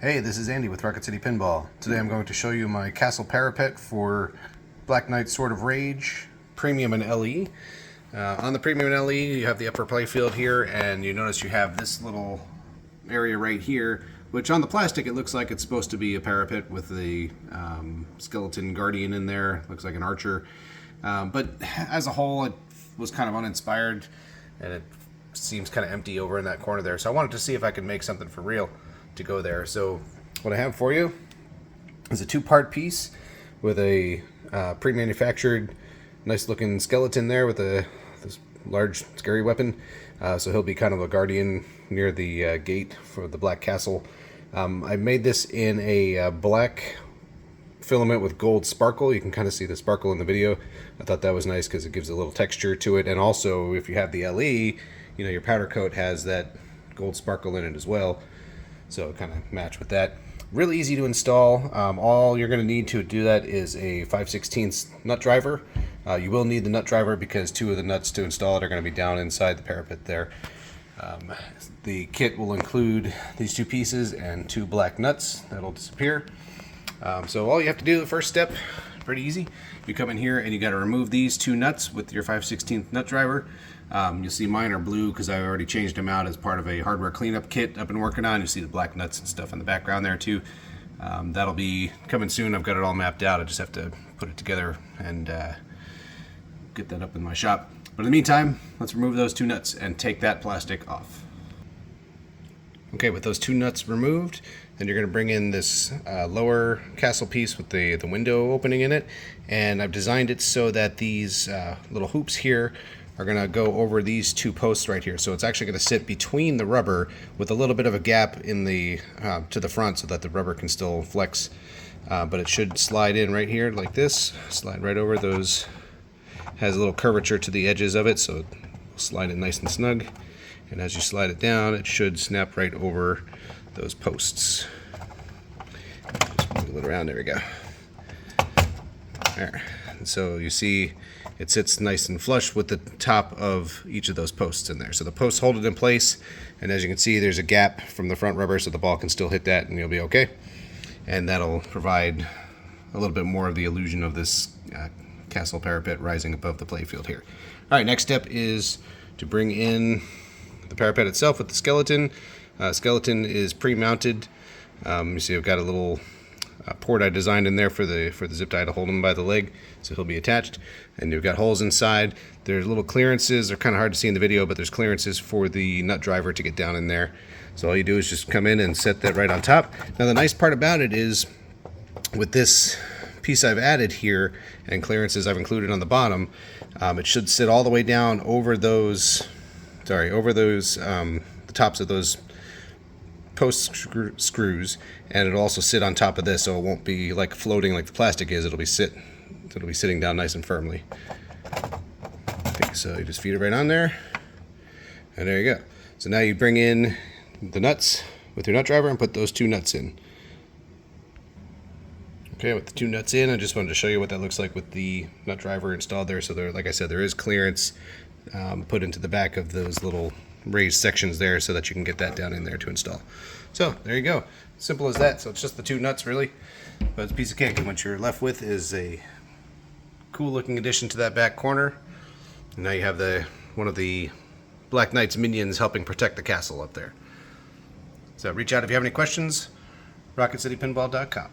Hey, this is Andy with Rocket City Pinball. Today I'm going to show you my castle parapet for Black Knight Sword of Rage, Premium and LE. On the Premium and LE, you have the upper playfield here, and you notice you have this little area right here, which on the plastic it looks like it's supposed to be a parapet with the skeleton guardian in there. Looks like an archer. But as a whole, it was kind of uninspired, and it seems kind of empty over in that corner there. So I wanted to see if I could make something for real to go there. So what I have for you is a two-part piece with a pre-manufactured nice looking skeleton there with this large scary weapon. So he'll be kind of a guardian near the gate for the Black Castle. I made this in a black filament with gold sparkle. You can kind of see the sparkle in the video. I thought that was nice because it gives a little texture to it, and also if you have the LE, you know, your powder coat has that gold sparkle in it as well. So kind of match with that. Really easy to install. All you're going to need to do that is a 5/16 nut driver. You will need the nut driver because two of the nuts to install it are going to be down inside the parapet there. The kit will include these two pieces and two black nuts that'll disappear. So all you have to do, the first step, pretty easy. You come in here and you got to remove these two nuts with your 5/16 nut driver. You'll see mine are blue because I already changed them out as part of a hardware cleanup kit I've been working on. You see the black nuts and stuff in the background there too. That'll be coming soon. I've got it all mapped out. I just have to put it together and get that up in my shop. But in the meantime, let's remove those two nuts and take that plastic off. Okay, with those two nuts removed, then you're going to bring in this lower castle piece with the window opening in it, and I've designed it so that these little hoops here are going to go over these two posts right here. So it's actually going to sit between the rubber with a little bit of a gap in the to the front so that the rubber can still flex, but it should slide in right here like this, slide right over those. Has a little curvature to the edges of it, so it'll slide in nice and snug. And as you slide it down, it should snap right over those posts. Just move it around, there we go. There. And so you see it sits nice and flush with the top of each of those posts in there. So the posts hold it in place, and as you can see, there's a gap from the front rubber so the ball can still hit that and you'll be okay. And that'll provide a little bit more of the illusion of this castle parapet rising above the playfield here. All right, next step is to bring in the parapet itself with the skeleton. Skeleton is pre-mounted. You see I've got a little port I designed in there for the zip tie to hold him by the leg, so he'll be attached. And you've got holes inside. There's little clearances. They're kind of hard to see in the video, but there's clearances for the nut driver to get down in there. So all you do is just come in and set that right on top. Now the nice part about it is with this piece I've added here and clearances I've included on the bottom, it should sit all the way down over those, the tops of those post screws, and it'll also sit on top of this, so it won't be like floating like the plastic is. It'll be sitting down nice and firmly. Okay, so you just feed it right on there, and there you go. So now you bring in the nuts with your nut driver and put those two nuts in. Okay, with the two nuts in, I just wanted to show you what that looks like with the nut driver installed there. So there, like I said, there is clearance put into the back of those little raised sections there so that you can get that down in there to install. So there you go, simple as that. So it's just the two nuts really, but it's a piece of cake. And what you're left with is a cool looking addition to that back corner. And now you have one of the Black Knight's minions helping protect the castle up there. So reach out if you have any questions, rocketcitypinball.com.